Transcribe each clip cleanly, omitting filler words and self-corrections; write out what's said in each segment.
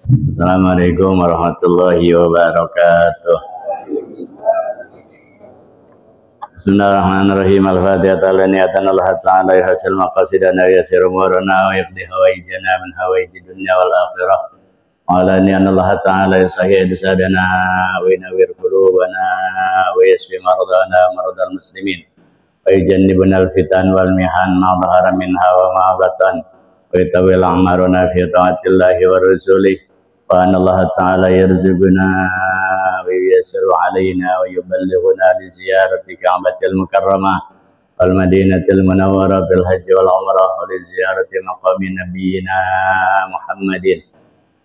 Assalamualaikum warahmatullahi wabarakatuh. Bismillahirrahmanirrahim. Al-Fatihah. Niatan Allah Ta'ala hasil maqasidana yasir umurana wa yaqdi hawaijana min hawaiji dunya wal akhirah. Ala ni'an Allah Ta'ala yasahih disadana wa inawir qulubana wa yasfi mardana mardal muslimin wa yujannibuna al-fitan wal mihan ma dhahara minha wa ma batan wa yatawil a'maruna fi ta'atillahi wa rasulih wa anna Allah Ta'ala yarzuquna wa yassiru alaina wa yuballighuna li ziyarati Ka'batil Mukarramah wal Madinatil Munawwarah bil hajji wal umrah wa li ziyarati maqami nabiyyina Muhammadin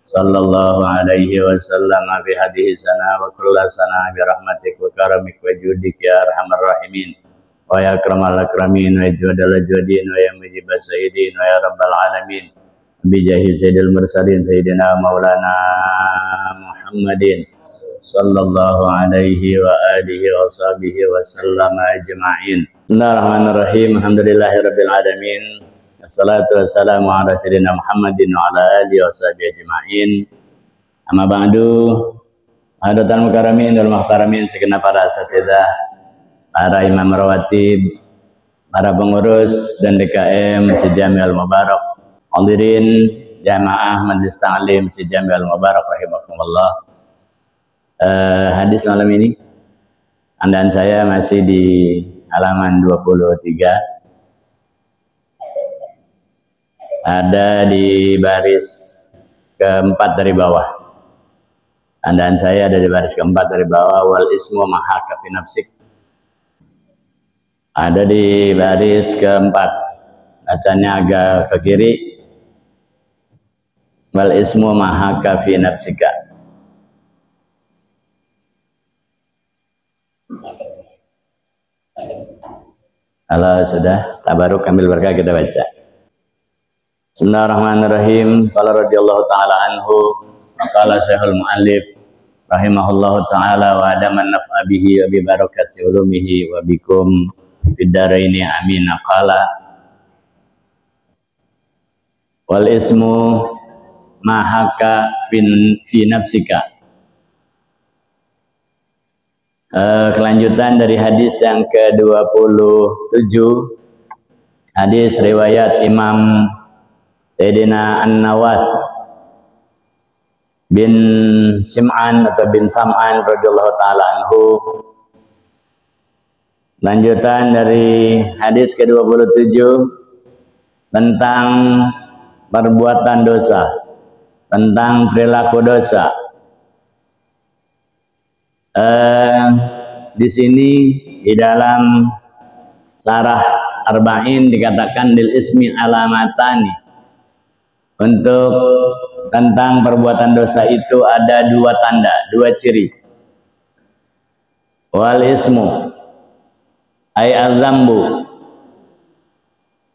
sallallahu alaihi wasallam fi hadhihi sana wa kullu sana bi rahmatik wa karamik wa judik ya arhamar rahimin wa ya akramal akramin wa jwadal jwadin wa ya mujibas sayyidin wa ya rabbal alamin bi jahi sayyidil mursalin sayyidina maulana Muhammadin sallallahu alaihi wa alihi wa sahbihi wa sallam ajma'in. Bismillahirrahmanirrahim. Alhamdulillahirabbil alamin. Assalatu wassalamu ala sayyidina Muhammadin wa ala alihi wa sahbihi ajma'in. Amma ba'du. Hadirin mukarramin wal muhtaramin, segenap para asatidzah, para imam rawatib, para pengurus dan DKM Masjid Jami'ul Mubarak, hadirin jamaah Majelis Ta'lim Masjid Jami'ul Mubarak rahimakumullah. Hadis malam ini andaan saya masih di halaman 23, ada di baris keempat dari bawah. Andaan saya ada di baris keempat dari bawah. Wal ismu mahaka fi nafsik, ada di baris keempat, bacanya agak ke kiri. Wal ismu mahaka fi nafsika. Kalau sudah tabaruk ambil berkah, kita baca. Bismillahirrahmanirrahim. Qala radhiyallahu taala anhu, qala Syekhul Muallif rahimahullahu taala wa adaman naf'a bihi wa bi barakati ulumihi wa bikum fid dharaini amin. Qala wal ismu mahaka fi nafsika. Kelanjutan dari hadis yang ke-27, hadis riwayat Imam Sayyidina An-Nawas bin Sim'an atau bin Sam'an radhiyallahu taala anhu. Lanjutan dari hadis ke-27 tentang perbuatan dosa, tentang perilaku dosa. Di sini di dalam Syarah Arba'in dikatakan lil ismi alamatani. Untuk tentang perbuatan dosa itu ada dua tanda, dua ciri. Wal ismu ay al-dzambu,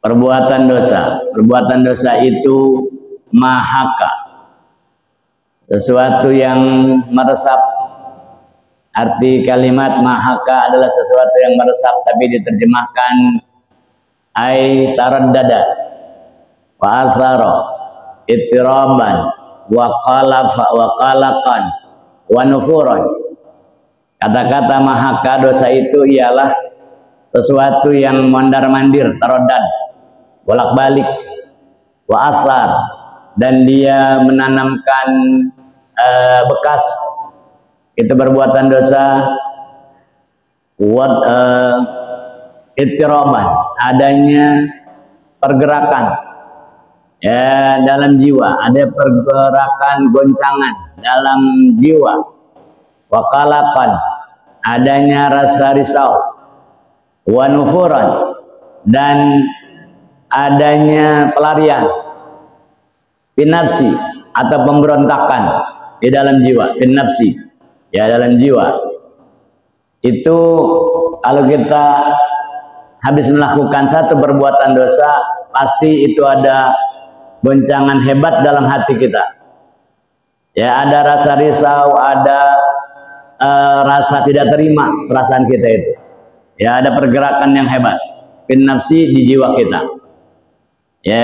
perbuatan dosa. Perbuatan dosa itu mahaka, sesuatu yang meresap. Arti kalimat mahaka adalah sesuatu yang meresap, tapi diterjemahkan ay taraddada wa athara ittiraban wa qalaqan wa nufuran. Kata-kata mahaka dosa itu ialah sesuatu yang mondar-mandir, taraddad, bolak-balik, wa athar, dan dia menanamkan bekas. Itu perbuatan dosa. Ittiraban, adanya pergerakan ya dalam jiwa, ada pergerakan goncangan dalam jiwa. Waqalaqan, adanya rasa risau. Wa nufuran, dan adanya pelarian. Finafsi, atau pemberontakan di dalam jiwa. Finafsi, ya dalam jiwa. Itu kalau kita habis melakukan satu perbuatan dosa, pasti itu ada goncangan hebat dalam hati kita. Ya, ada rasa risau, ada rasa tidak terima perasaan kita itu. Ya, ada pergerakan yang hebat. Fin nafsi, di jiwa kita. Ya,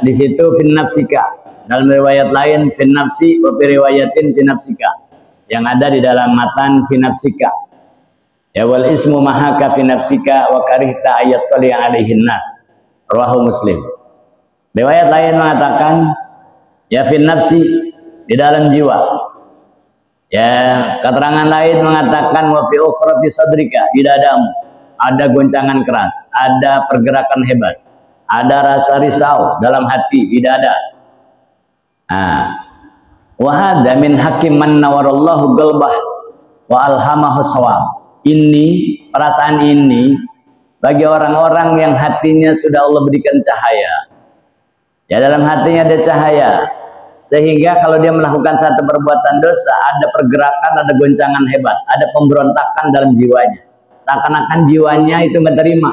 di situ fin nafsika, dalam riwayat lain fin nafsi wa fi riwayatin fi nafsika, yang ada di dalam matan fi nafsika. Ya wal ismu mahaka fi nafsika wa karihta ayat tali alaihin nas, rawahu Muslim. Riwayat lain mengatakan ya fin nafsi, di dalam jiwa. Ya, keterangan lain mengatakan wa fi ukhra fi sadrika, di dadamu ada goncangan keras, ada pergerakan hebat, ada rasa risau dalam hati, di dada. Wa hadza min hakim man nawarallahu qalbah wa alhamahu shawab. Ini, perasaan ini bagi orang-orang yang hatinya sudah Allah berikan cahaya. Ya, dalam hatinya ada cahaya, sehingga kalau dia melakukan satu perbuatan dosa, ada pergerakan, ada goncangan hebat, ada pemberontakan dalam jiwanya. Seakan-akan jiwanya itu nggak terima.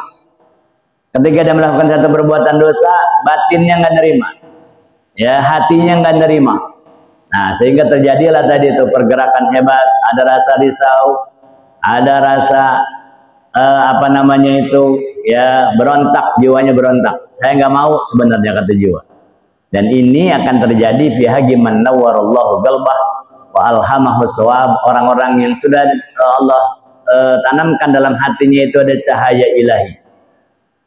Ketika dia melakukan satu perbuatan dosa, batinnya nggak terima, ya hatinya nggak terima. Nah, sehingga terjadilah tadi itu pergerakan hebat, ada rasa risau, ada rasa ya berontak, jiwanya berontak. Saya nggak mau sebenarnya, kata jiwa. Dan ini akan terjadi fi hagiman nawwarallahu qalbah wa alhamahu shawab, orang-orang yang sudah Allah tanamkan dalam hatinya itu ada cahaya ilahi.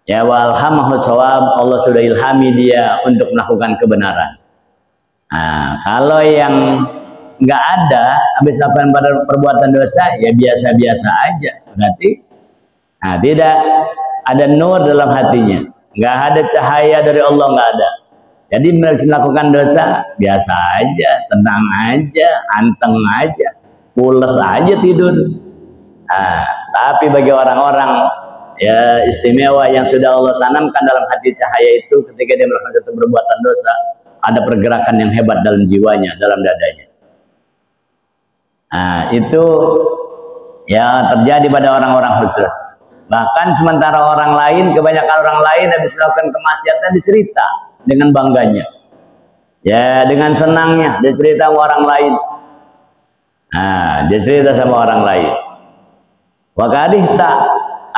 Ya wa alhamahu shawab, Allah sudah ilhami dia untuk melakukan kebenaran. Nah, kalau yang nggak ada, habis melakukan perbuatan dosa, ya biasa-biasa aja. Berarti tidak ada nur dalam hatinya, nggak ada cahaya dari Allah, nggak ada. Jadi melakukan dosa biasa aja, tenang aja, anteng aja, pules aja tidur. Tapi bagi orang-orang ya istimewa yang sudah Allah tanamkan dalam hati cahaya itu, ketika dia melakukan satu perbuatan dosa, ada pergerakan yang hebat dalam jiwanya, dalam dadanya. Itu ya terjadi pada orang-orang khusus. Bahkan sementara orang lain, kebanyakan orang lain habis melakukan kemaksiatan dicerita dengan bangganya, ya dengan senangnya dia cerita sama orang lain. Dia cerita sama orang lain. Wa kadihta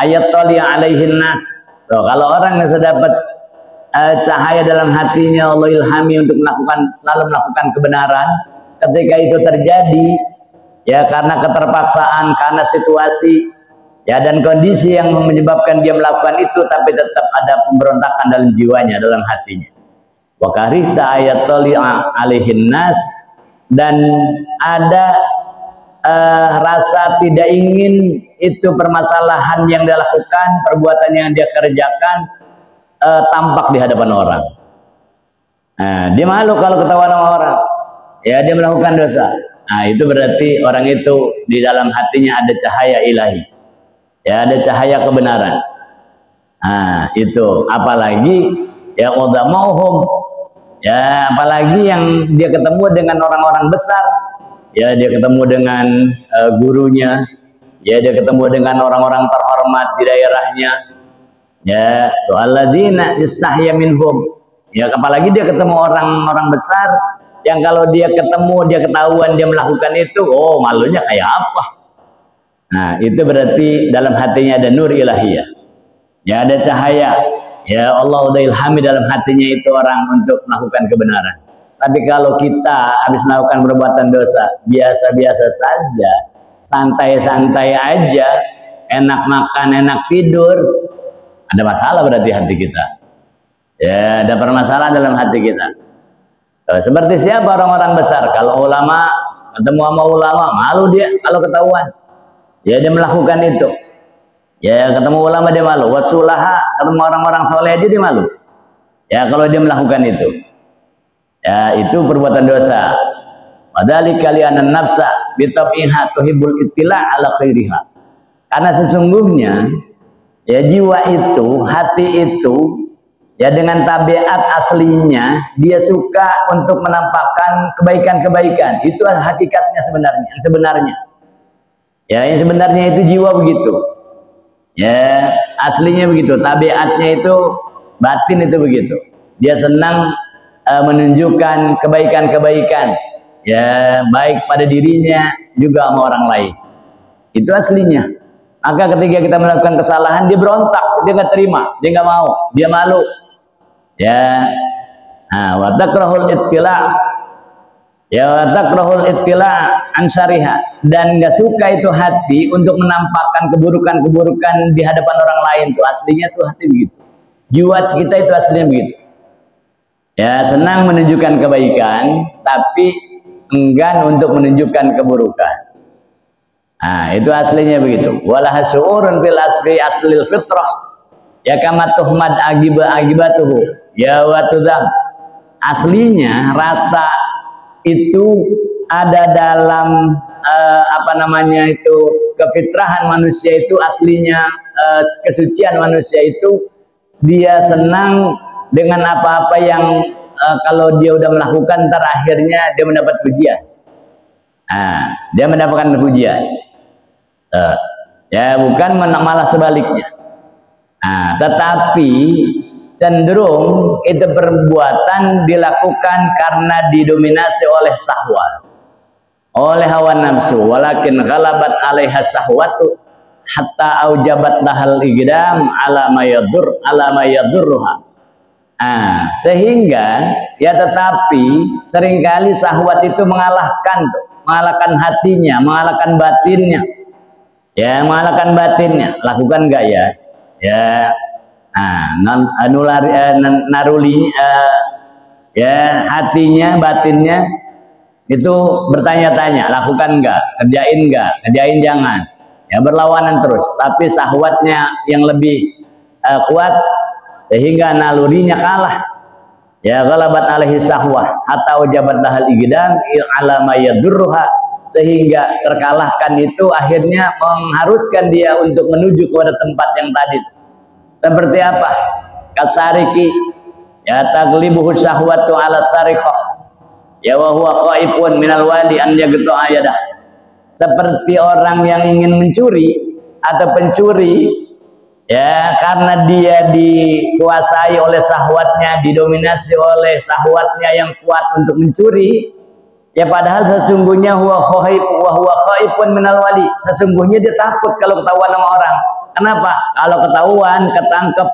ayat tali alaihin nas. Kalau orang yang sudah dapat cahaya dalam hatinya, Allah ilhami untuk selalu melakukan kebenaran, ketika itu terjadi ya karena keterpaksaan, karena situasi ya dan kondisi yang menyebabkan dia melakukan itu, tapi tetap ada pemberontakan dalam jiwanya, dalam hatinya. Wa karihta ayat tali alaihin nas, dan ada rasa tidak ingin itu permasalahan yang dia lakukan, perbuatan yang dia kerjakan tampak di hadapan orang. Dia malu kalau ketahuan sama orang, ya dia melakukan dosa. Itu berarti orang itu di dalam hatinya ada cahaya ilahi, ya ada cahaya kebenaran. Itu apalagi ya qadamauhum, ya apalagi yang dia ketemu dengan orang-orang besar, ya dia ketemu dengan gurunya, ya dia ketemu dengan orang-orang terhormat di daerahnya, ya alladzina istahya minhum, ya apalagi dia ketemu orang-orang besar yang kalau dia ketemu, dia ketahuan dia melakukan itu, oh malunya kayak apa. Itu berarti dalam hatinya ada nur ilahiyah, ya ada cahaya, ya Allah udah ilhami dalam hatinya itu orang untuk melakukan kebenaran. Tapi kalau kita habis melakukan perbuatan dosa, biasa-biasa saja, santai-santai aja, enak makan, enak tidur, ada masalah berarti hati kita. Ya, ada permasalahan dalam hati kita. Seperti siapa orang-orang besar? Kalau ulama, ketemu sama ulama, malu dia kalau ketahuan. Ya dia melakukan itu. Ya ketemu ulama dia malu. Wasulaha, ketemu orang-orang soleh aja dia malu. Ya kalau dia melakukan itu. Ya itu perbuatan dosa. Padahal kalian nafsa bitabiha tuhibbul ittila ala khairiha. Karena sesungguhnya ya jiwa itu, hati itu ya dengan tabiat aslinya dia suka untuk menampakkan kebaikan-kebaikan. Itu hakikatnya sebenarnya, yang sebenarnya. Ya yang sebenarnya itu jiwa begitu. Ya aslinya begitu, tabiatnya itu, batin itu begitu. Dia senang menunjukkan kebaikan-kebaikan, ya baik pada dirinya juga sama orang lain. Itu aslinya. Maka ketika kita melakukan kesalahan, dia berontak, dia nggak terima, dia nggak mau, dia malu. Ya, Wa takrahul ittila' ya wa takrahul ittila' an syariha, dan nggak suka itu hati untuk menampakkan keburukan-keburukan di hadapan orang lain. Tuh aslinya tuh hati begitu. Jiwa kita itu aslinya begitu. Ya, senang menunjukkan kebaikan tapi enggan untuk menunjukkan keburukan. Nah, itu aslinya begitu. Walah syu'urun fil asli aslil fitrah. Ya kama tuhmad agibatuhu. Ya wa tudam. Aslinya rasa itu ada dalam kefitrahan manusia itu, aslinya kesucian manusia itu dia senang dengan apa-apa yang kalau dia udah melakukan terakhirnya dia mendapat pujian. Dia mendapatkan pujian. Ya bukan malah sebaliknya. Tetapi cenderung itu perbuatan dilakukan karena didominasi oleh syahwat, oleh hawa nafsu. Walakin ghalabat 'alaiha syahwatu hatta aujabat lahal igdam ala ma yadurruha. Sehingga ya tetapi seringkali syahwat itu mengalahkan hatinya, mengalahkan batinnya. Ya, mengalahkan batinnya. Lakukan enggak ya? Ya. Hatinya, batinnya itu bertanya-tanya, lakukan enggak, kerjain jangan. Ya, berlawanan terus, tapi syahwatnya yang lebih kuat sehingga nalurinya kalah. Ya, ghalabat alaihi syahwah hatta wajabat lahal igdam ala ma yadurruha, sehingga terkalahkan itu akhirnya mengharuskan dia untuk menuju kepada tempat yang tadi. Seperti apa? Kasariki, ya taglibuhu syahwatu ala sariqah, ya wa huwa khaifun minal wali an yaqta'a yadah. Seperti orang yang ingin mencuri atau pencuri, ya karena dia dikuasai oleh syahwatnya, didominasi oleh syahwatnya yang kuat untuk mencuri. Ya padahal sesungguhnya huwa khaifun minal wali, sesungguhnya dia takut kalau ketahuan sama orang. Kenapa? Kalau ketahuan, ketangkep,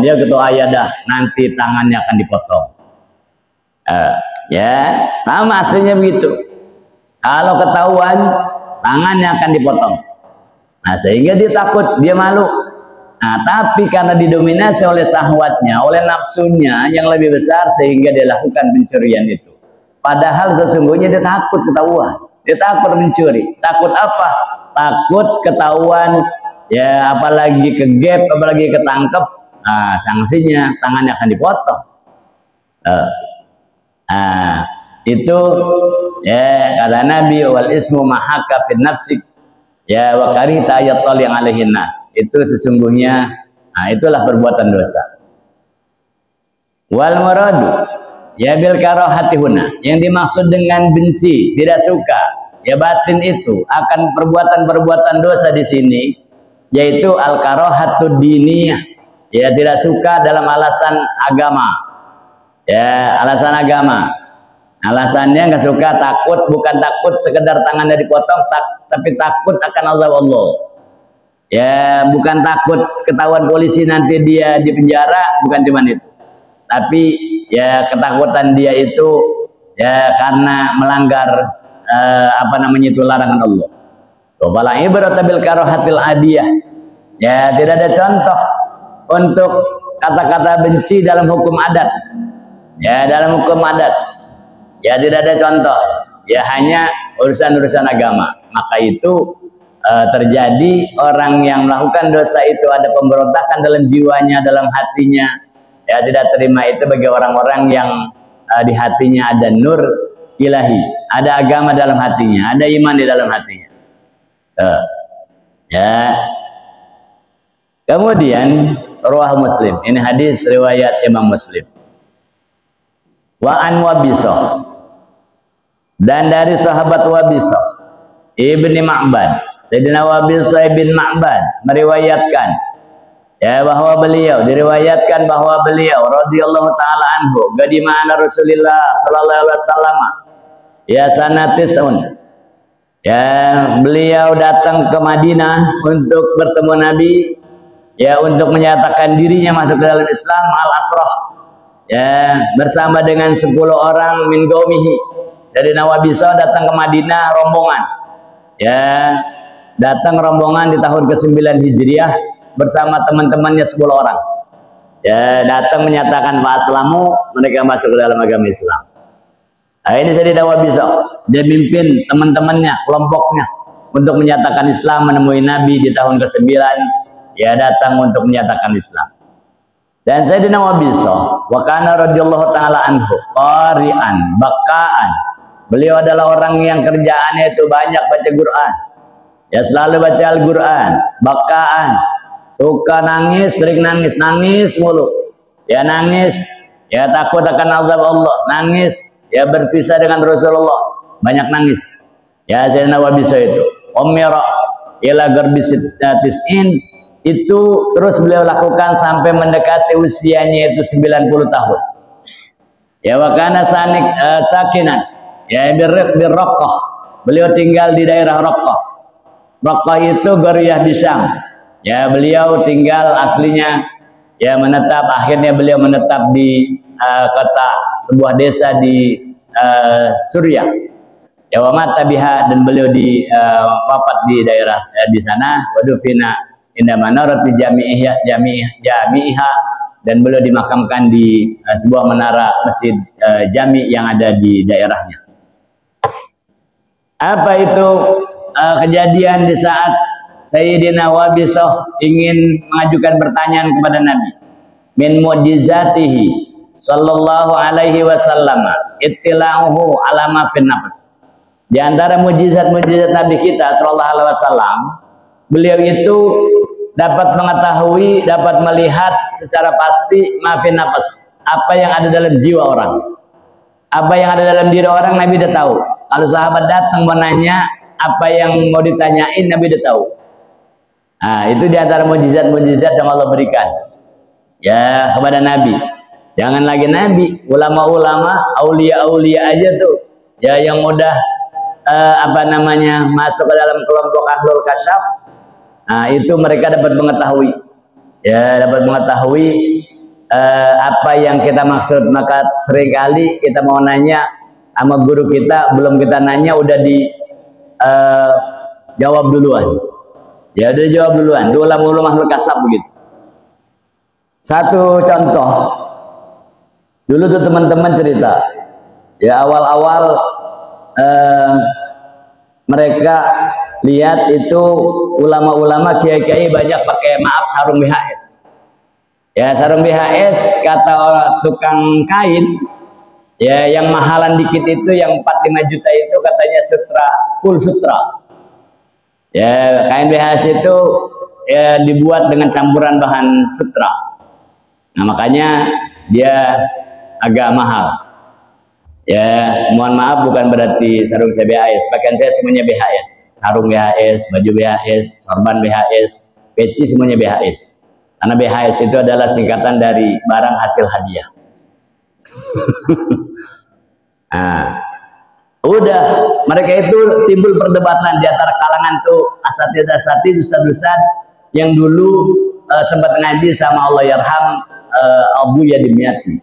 dia ketua ayadah, nanti tangannya akan dipotong. Ya, sama aslinya begitu. Kalau ketahuan, tangannya akan dipotong. Sehingga dia takut, dia malu. Tapi karena didominasi oleh syahwatnya, oleh nafsunya yang lebih besar, sehingga dia lakukan pencurian itu. Padahal sesungguhnya dia takut ketahuan, dia takut mencuri. Takut apa? Takut ketahuan. Ya apalagi kegep, apalagi ketangkep, sanksinya tangannya akan dipotong. Itu ya kata Nabi, wal ismu mahaka fin nafsik, ya wa karita yattali yang alaihin nas. Itu sesungguhnya itulah perbuatan dosa. Wal muradu ya bil karahati huna, yang dimaksud dengan benci, tidak suka, ya batin itu akan perbuatan-perbuatan dosa di sini, yaitu al-karahatud diniyah, ya tidak suka dalam alasan agama. Ya, alasan agama. Alasannya nggak suka, takut, bukan takut sekedar tangannya dipotong, tapi takut akan azab Allah. Ya, bukan takut ketahuan polisi nanti dia di penjara, bukan cuma itu. Tapi ya ketakutan dia itu ya karena melanggar itu larangan Allah. Wala ibrata bil karahatil adiyah. Ya, tidak ada contoh untuk kata-kata benci dalam hukum adat. Ya, dalam hukum adat. Ya, tidak ada contoh. Ya, hanya urusan-urusan agama. Maka itu terjadi orang yang melakukan dosa itu ada pemberontakan dalam jiwanya, dalam hatinya. Ya, tidak terima itu bagi orang-orang yang di hatinya ada nur ilahi, ada agama dalam hatinya, ada iman di dalam hatinya. Ya. Kemudian riwayat Muslim, ini hadis riwayat Imam Muslim. Wa an Wabisah, dan dari sahabat Wabisah ibni Ma'bad, Sayyidina Wabisah ibn Ma'bad meriwayatkan ya bahwa beliau diriwayatkan bahwa beliau radhiyallahu taala anhu gadimana Rasulullah sallallahu alaihi wasallam ya sanatisun. Ya, beliau datang ke Madinah untuk bertemu Nabi, ya untuk menyatakan dirinya masuk ke dalam Islam al-asrah. ya bersama dengan 10 orang min qaumihi. Sayyidina Wabiso datang ke Madinah rombongan, ya datang rombongan di tahun ke-9 Hijriah bersama teman-temannya 10 orang, ya datang menyatakan Islamu, mereka masuk ke dalam agama Islam. Nah, ini Sayyidina Wabiso, dia mimpin teman-temannya, kelompoknya untuk menyatakan Islam, menemui Nabi di tahun ke-9, ya datang untuk menyatakan Islam. Dan Sayyidina Wabiso wa kana radhiyallahu taala anhu qari'an bakaan. Beliau adalah orang yang kerjaannya itu banyak baca Quran. Ya selalu baca Al-Quran, bakaan, suka nangis, sering nangis mulu. Ya nangis, ya takut akan azab Allah, nangis, ya berpisah dengan Rasulullah, banyak nangis. Ya Sayyidina Wabiso itu umira ila garbisitis'in, itu terus beliau lakukan sampai mendekati usianya itu 90 tahun. Ya wakana sakinan, ya birroqah, beliau tinggal di daerah Roqqah. Roqqah itu Qaryah di Syam. Ya beliau tinggal aslinya, ya menetap, akhirnya beliau menetap di kota, sebuah desa di Suriah. Ya wa mata biha, dan beliau wafat di daerah di sana. Wadufina inda manarat di jami'iha, dan beliau dimakamkan di sebuah menara masjid jami yang ada di daerahnya. Apa itu kejadian di saat Sayyidina Wabisoh ingin mengajukan pertanyaan kepada Nabi? Min mu'jizatihi sallallahu alaihi wasallam ittila'uhu ala ma fin nafs. Di antara mujizat-mujizat Nabi kita sallallahu alaihi wasallam, beliau itu dapat mengetahui, dapat melihat secara pasti mafin nafas, apa yang ada dalam jiwa orang, apa yang ada dalam diri orang. Nabi udah tahu. Kalau sahabat datang mau nanya apa yang mau ditanyain, Nabi udah tahu. Nah, itu diantara mujizat-mujizat yang Allah berikan ya kepada Nabi. Jangan lagi Nabi, ulama-ulama, aulia-aulia aja tuh ya yang udah masuk ke dalam kelompok ahlul kasyaf. Nah, itu mereka dapat mengetahui, ya dapat mengetahui apa yang kita maksud. Maka seringkali kita mau nanya sama guru kita, belum kita nanya udah jawab duluan. Ya udah jawab duluan. Itu ulama-ulama ahlul kasab begitu. Satu contoh, dulu tuh teman-teman cerita, ya awal-awal mereka lihat itu ulama-ulama kiai-kiai banyak pakai, maaf, sarung BHS. Ya sarung BHS kata tukang kain, ya yang mahalan dikit itu, yang 4-5 juta itu katanya sutra, full sutra. Ya kain BHS itu ya dibuat dengan campuran bahan sutra. Nah makanya dia agak mahal. Ya mohon maaf, bukan berarti sarung saya BHS, pakaian saya semuanya BHS, sarung BHS, baju BHS, sorban BHS, peci semuanya BHS. Karena BHS itu adalah singkatan dari barang hasil hadiah. Nah, udah mereka itu timbul perdebatan di antara kalangan tuh asatidz-asatidz, ustaz-ustaz yang dulu sempat ngaji sama Allah yarham Abu Yadimyati.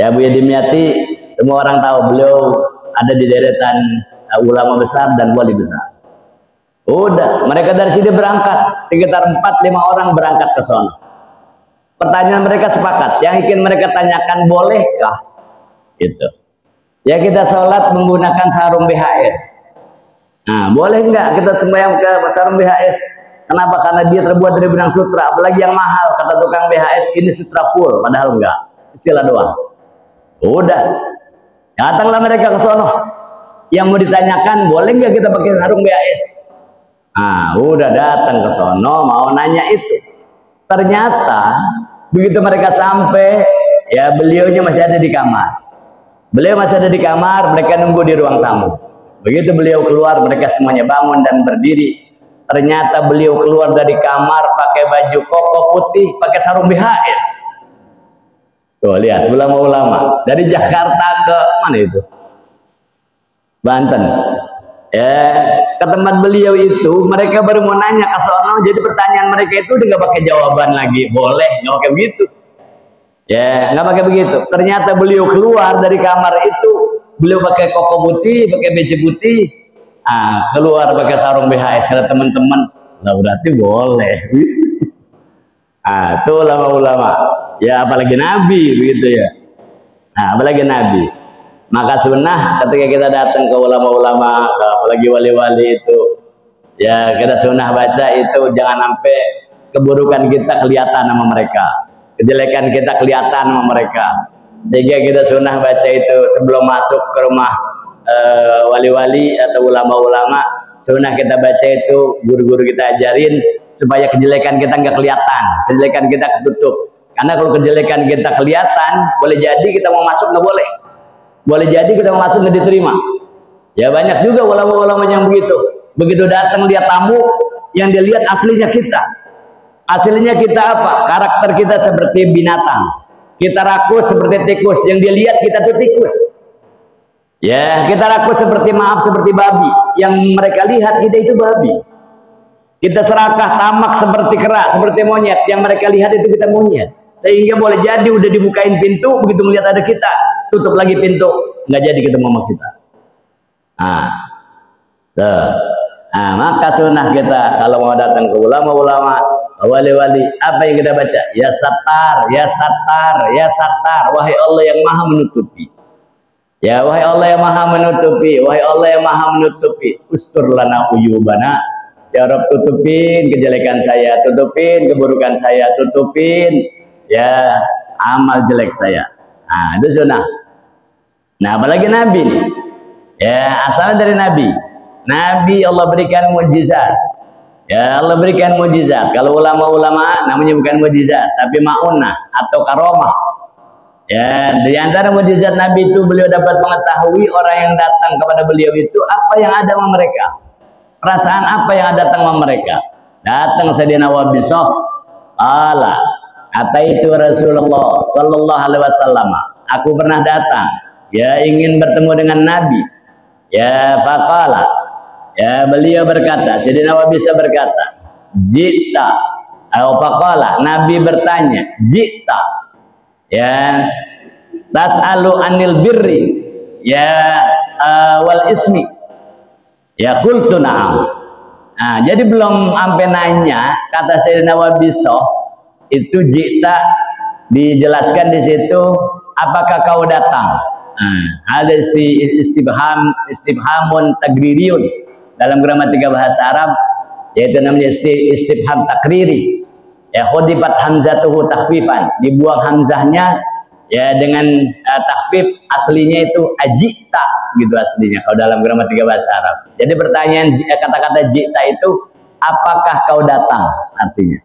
Ya Abu Yadimyati semua orang tahu, beliau ada di deretan ulama besar dan wali besar. Udah, mereka dari sini berangkat, sekitar 4-5 orang berangkat ke sana. Pertanyaan mereka sepakat, yang ingin mereka tanyakan, bolehkah gitu ya kita sholat menggunakan sarung BHS? Nah, boleh nggak kita sembahyang ke sarung BHS? Kenapa? Karena dia terbuat dari benang sutra, apalagi yang mahal. Kata tukang BHS, ini sutra full, padahal enggak, istilah doang. Udah, datanglah mereka ke sono. Yang mau ditanyakan, boleh nggak kita pakai sarung BHS? Nah, udah datang ke sono mau nanya itu. Ternyata begitu mereka sampai, ya beliaunya masih ada di kamar. Beliau masih ada di kamar, mereka nunggu di ruang tamu. Begitu beliau keluar, mereka semuanya bangun dan berdiri. Ternyata beliau keluar dari kamar pakai baju koko putih, pakai sarung BHS. Tuh lihat, ulama-ulama dari Jakarta ke mana itu? Banten. Ya, ke tempat beliau itu, mereka baru mau nanya ke sono, jadi pertanyaan mereka itu udah gak pakai jawaban lagi, boleh, nggak pakai begitu. Ya, nggak pakai begitu. Ternyata beliau keluar dari kamar itu, beliau pakai koko putih, pakai baju putih, keluar pakai sarung BHS. Kata teman-teman, lah berarti boleh. Itu ulama-ulama. Ya, apalagi Nabi, begitu ya. Nah, apalagi Nabi. Maka sunnah ketika kita datang ke ulama-ulama, apalagi wali-wali itu, ya kita sunnah baca itu jangan sampai keburukan kita kelihatan sama mereka, kejelekan kita kelihatan sama mereka, sehingga kita sunnah baca itu sebelum masuk ke rumah wali-wali atau ulama-ulama, sunnah kita baca itu guru-guru kita ajarin supaya kejelekan kita nggak kelihatan, kejelekan kita ketutup. Karena kalau kejelekan kita kelihatan, boleh jadi kita mau masuk nggak boleh. Boleh jadi kita mau masuk nggak diterima. Ya banyak juga ulama-ulama yang begitu. Begitu datang lihat tamu, yang dia lihat aslinya kita. Aslinya kita apa? Karakter kita seperti binatang. Kita rakus seperti tikus. Yang dia lihat kita tuh tikus. Ya, kita rakus seperti seperti babi. Yang mereka lihat kita itu babi. Kita serakah tamak seperti kera, seperti monyet. Yang mereka lihat itu kita monyet. Sehingga boleh jadi udah dibukain pintu, begitu melihat ada kita, tutup lagi pintu, nggak jadi ketemu sama kita. Maka sunnah kita kalau mau datang ke ulama-ulama, wali-wali, apa yang kita baca? Ya Sattar, ya Sattar, ya Sattar. Wahai Allah yang maha menutupi. Ya wahai Allah yang maha menutupi, wahai Allah yang maha menutupi. Ustur lana uyubana. Ya Rabb, tutupin kejelekan saya, tutupin keburukan saya, tutupin ya amal jelek saya. Itu sunnah. Nah apalagi Nabi nih, ya asalnya dari Nabi. Nabi Allah berikan mujizat. Ya Allah berikan mujizat. Kalau ulama-ulama namanya bukan mujizat, tapi ma'unah atau karomah. Ya, di antara mujizat Nabi itu beliau dapat mengetahui orang yang datang kepada beliau itu apa yang ada sama mereka. Perasaan apa yang datang sama mereka. Datang Sayyidina Wabisah, Allah kata itu Rasulullah Sallallahu Alaihi Wasallam, aku pernah datang, ya ingin bertemu dengan Nabi, ya faqala, ya beliau berkata, Sayyidina Wabisah berkata, jita, faqala, Nabi bertanya, jita, ya tas'alu anil birri, ya wal ismi, ya qultu na'am. Jadi belum sampai nanya, kata Sayyidina Wabisah, itu jita dijelaskan di situ, apakah kau datang? Ada istifhamun tagririun dalam gramatika bahasa Arab, yaitu namanya istifham takriri. Ya khudifat hamzatuhu takhfifan, dibuang hamzahnya ya dengan takhfif, aslinya itu ajita gitu aslinya kalau dalam gramatika bahasa Arab. Jadi pertanyaan kata-kata jita itu apakah kau datang artinya.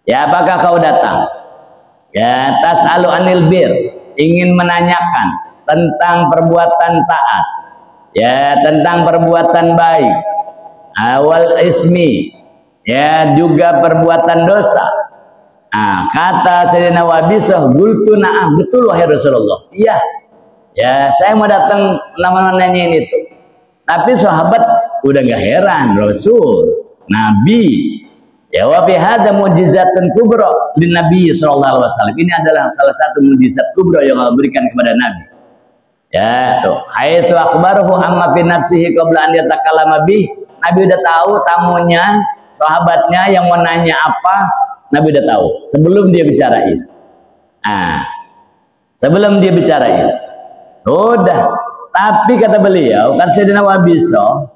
Ya apakah kau datang? Ya tas'alu anil bir, ingin menanyakan tentang perbuatan taat, ya tentang perbuatan baik, awal ismi, ya juga perbuatan dosa. Kata Sayyidina Wabisah, qultu na'am, betul wahai Rasulullah. Iya. Ya saya mau datang nanyain itu. Tapi sahabat udah nggak heran, Rasul, Nabi. Ya wa fi hadza mujizatun kubra lin Nabi sallallahu alaihi wasallam. Ini adalah salah satu mujizat kubra yang Allah berikan kepada Nabi. Ya, tuh. Haitsu akhbaruhu amma fi nafsihi qabla an yatakallama bih. Nabi udah tahu tamunya, sahabatnya yang mau nanya apa, Nabi udah tahu sebelum dia bicarain. Sebelum dia bicarain. Udah. Tapi kata beliau, kan Sayyidina Wabisah,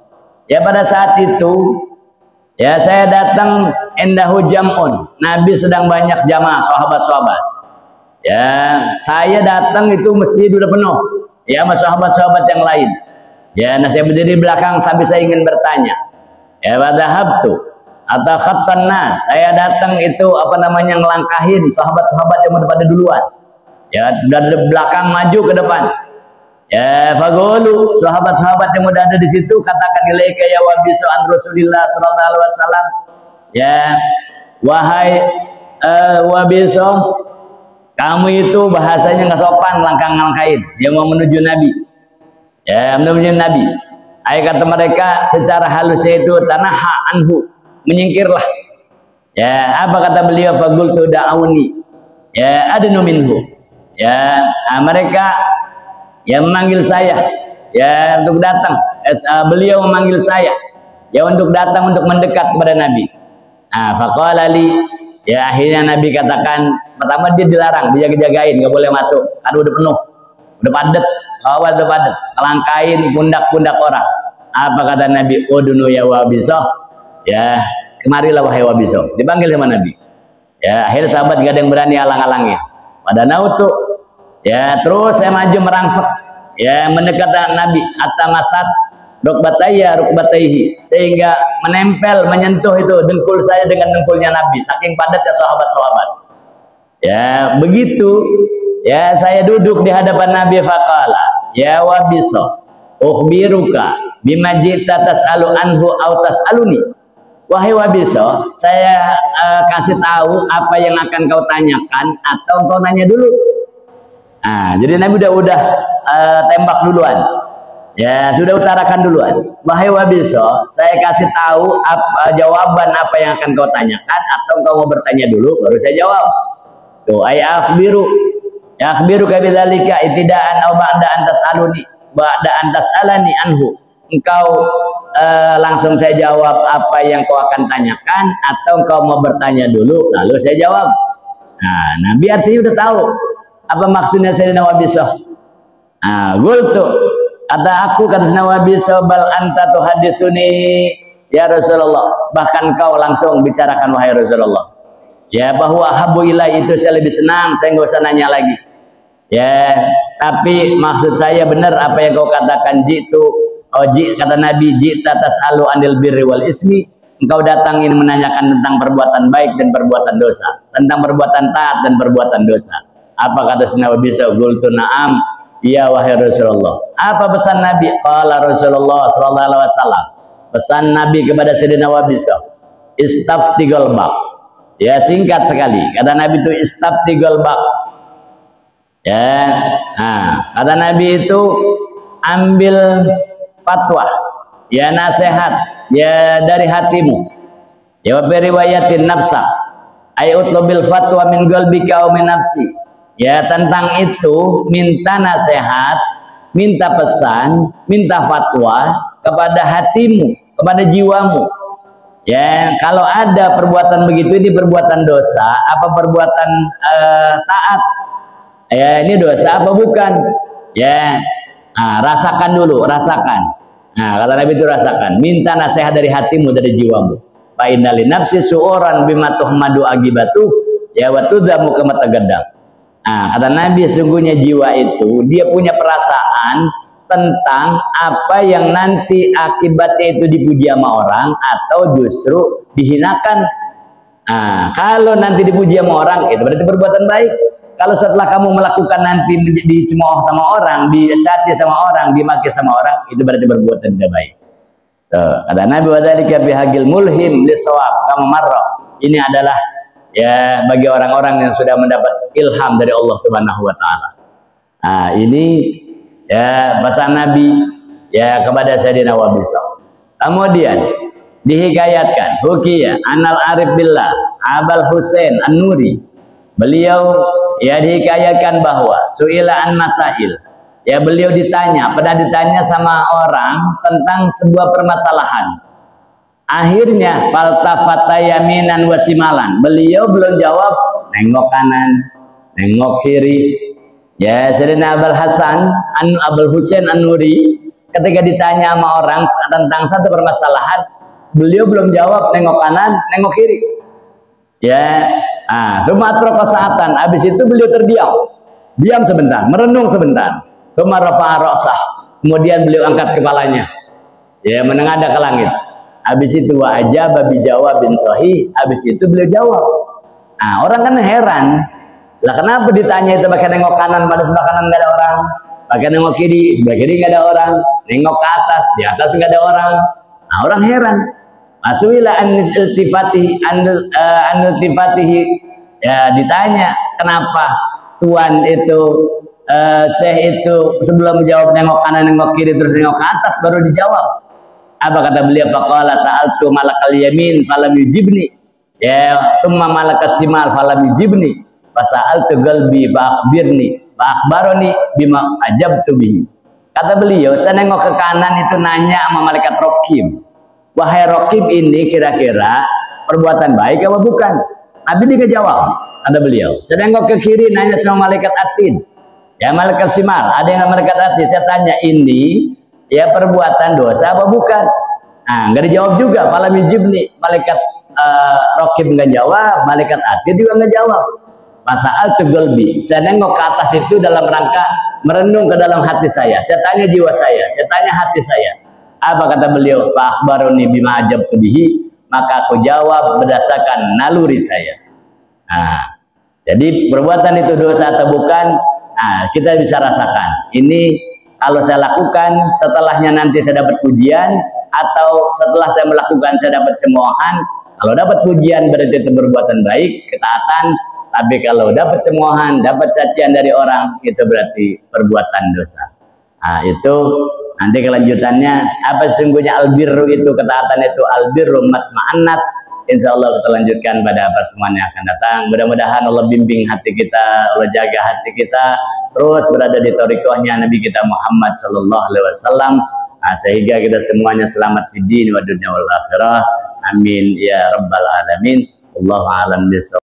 ya pada saat itu ya saya datang endahu jam'un, Nabi sedang banyak jamaah sahabat-sahabat. Ya saya datang itu masjid udah penuh, ya sama sahabat-sahabat yang lain. Ya nah saya berdiri di belakang sambil saya ingin bertanya. Ya wadhahabtu atau khattan nas, saya datang itu apa namanya ngelangkahin sahabat-sahabat yang udah pada duluan. Ya dari belakang maju ke depan. Ya fagolu, sahabat-sahabat yang udah ada di situ katakan ilaika ya Wabisah an Rasulillah sallallahu alaihi wasallam. Ya wahai Wabisah, kamu itu bahasanya nggak sopan, langkah-langkahin dia mau menuju Nabi. Ya menuju Nabi. Kata mereka secara halusnya itu tanaha anhu, menyingkirlah. Ya apa kata beliau, fagultu da'auni, ya adnu minhu. Ya, mereka yang memanggil saya ya untuk datang. Beliau memanggil saya ya untuk datang untuk mendekat kepada Nabi. Faqala li, ya akhirnya Nabi katakan, pertama dia dilarang, dijaga-jagain, nggak boleh masuk, karena udah penuh, udah padat, kawat udah padat, kelangkain pundak-pundak orang. Apa kata Nabi? Udunu ya Wabisoh, ya kemarilah wahai Wabisoh. Dipanggil sama Nabi. Ya akhirnya sahabat gak ada yang berani alang-alangin. Pada nautu, ya terus saya maju merangsek, ya mendekat dengan Nabi. Atamasat rukbataihi, sehingga menempel, menyentuh itu dengkul saya dengan dengkulnya Nabi. Saking padatnya sahabat-sahabat. Ya begitu, ya saya duduk di hadapan Nabi. Faqala, ya Wabisoh, ukhbiruka bima jita tas'alu anhu au tas'aluni. Wahai Wabisoh, saya kasih tahu apa yang akan kau tanyakan atau kau nanya dulu. Jadi Nabi udah tembak duluan. Ya, sudah utarakan duluan. Wahai Wabisoh, saya kasih tahu jawaban apa yang akan kau tanyakan atau kau mau bertanya dulu baru saya jawab. Tuh, akhbiru. Ya akhbiru ka bidzalika ibtida'an aw ba'da an tas'aluni. Ba'da an tas'alani anhu. Engkau langsung saya jawab apa yang kau akan tanyakan atau engkau mau bertanya dulu lalu saya jawab. Nabi artinya udah tahu apa maksudnya Sayyidina Wabisoh. Qultu, kata aku, kata Sayyidina Wabisoh, bal anta tuhaditsuni ya Rasulullah, bahkan kau langsung bicarakan wahai Rasulullah. Ya bahwa habu ilai itu saya lebih senang, saya nggak usah nanya lagi. Ya tapi maksud saya benar apa yang kau katakan, jitu. Kata Nabi, jita tas'alu anil birri wal ismi, engkau datang ingin menanyakan tentang perbuatan baik dan perbuatan dosa, tentang perbuatan taat dan perbuatan dosa. Apa kata Sayyidina Wabisoh? Qultu na'am, iya wahai Rasulullah. Apa pesan Nabi? Qala Rasulullah sallallahu alaihi wasallam, pesan Nabi kepada Sayyidina Wabisoh, istaftigol bab. Ya singkat sekali, kata Nabi itu istaftigol bab. Ya, kata Nabi itu ambil fatwa, ya nasihat, ya dari hatimu. Ya beriwayatin nafsa, ayutlobil fatwa min qalbika aw min nafsi. Ya tentang itu minta nasihat, minta pesan, minta fatwa kepada hatimu, kepada jiwamu. Ya kalau ada perbuatan begitu, ini perbuatan dosa apa perbuatan taat? Ya ini dosa apa bukan? Ya rasakan dulu, rasakan. Kata Nabi itu rasakan, minta nasihat dari hatimu, dari jiwamu. Fa inna li nafsi su'uran bima tuhmadu agibatu ya wa tudzamu kama tagaddam. Kata Nabi, sesungguhnya jiwa itu dia punya perasaan tentang apa yang nanti akibatnya itu dipuji sama orang atau justru dihinakan. Kalau nanti dipuji sama orang itu berarti perbuatan baik. Kalau setelah kamu melakukan nanti dicemooh sama orang, dicaci sama orang, dimaki sama orang, itu berarti perbuatan tidak baik. Kata Nabi, wadzalika bihaqil mulhim lisawab kama marra. Ini adalah ya bagi orang-orang yang sudah mendapat ilham dari Allah Subhanahu wa taala. Ini ya pesan Nabi ya kepada Sayyidina Wabisoh. Kemudian dihikayatkan hukiya anal arif billah Abul Husain An-Nuri. Beliau ya dihikayakan bahwa su'ilaan masail, ya beliau pernah ditanya sama orang tentang sebuah permasalahan. Akhirnya faltafata yaminan wasimalan, beliau belum jawab, nengok kanan, nengok kiri. Ya Sayyidina Abul Husain An-Nuri ketika ditanya sama orang tentang satu permasalahan, beliau belum jawab, nengok kanan, nengok kiri. Ya, Sumatera kesaatan. Habis itu beliau terdiam, diam sebentar, merenung sebentar. Rafa'a ra'sah, kemudian beliau angkat kepalanya, ya menengadah ke langit. Habis itu wa ajaba bi jawabin sahih. Habis itu beliau jawab. Orang kan heran, lah kenapa ditanya itu pakai nengok kanan, pada sebelah kanan nggak ada orang, pakai nengok kiri, sebelah kiri nggak ada orang, nengok ke atas, di atas nggak ada orang. Orang heran. Masuila an-iltifatihi, ya ditanya kenapa tuan itu Syekh itu sebelum menjawab nengok kanan nengok kiri terus nengok ke atas baru dijawab. Apa kata beliau? Faqala sa'altu malakal yamin falam yujibni, ya thumma malakas shimal falam yujibni. Fasa'altu qalbi fa'akhbirni fa'akhbarani bima ajabtu bihi. Kata beliau, saya nengok ke kanan itu nanya sama malaikat Raqib. Wahai Raqib, ini kira-kira perbuatan baik apa bukan? Nabi dia jawab, kata beliau. Saya nengok ke kiri nanya sama malaikat Atid. Ya malaikat Simal, ada yang malaikat Atid. Saya tanya, ini ya perbuatan dosa apa bukan? Nah, nggak dijawab juga. Malam ijibni, malaikat Raqib nggak jawab, malaikat Atid juga nggak jawab. Fasa'altu qalbi, saya nengok ke atas itu dalam rangka merenung ke dalam hati saya. Saya tanya jiwa saya tanya hati saya. Apa kata beliau? Fa akhbaruni bima ajabtu bihi, maka aku jawab berdasarkan naluri saya. Nah, jadi perbuatan itu dosa atau bukan? Nah, kita bisa rasakan. Ini kalau saya lakukan, setelahnya nanti saya dapat pujian, atau setelah saya melakukan saya dapat cemoohan. Kalau dapat pujian berarti itu perbuatan baik, ketaatan. Tapi kalau dapat cemoohan, dapat cacian dari orang, itu berarti perbuatan dosa. Nah, itu nanti kelanjutannya apa sesungguhnya albirru itu, ketaatan itu albirru matma'annat. Insya Allah kita lanjutkan pada pertemuan yang akan datang. Mudah-mudahan Allah bimbing hati kita, Allah jaga hati kita terus berada di thariqahnya Nabi kita Muhammad sallallahu alaihi wasallam. Nah, sehingga kita semuanya selamat di dunia wa dunya wal akhirah. Amin ya rabbal alamin. Wallahu a'lam bishawab.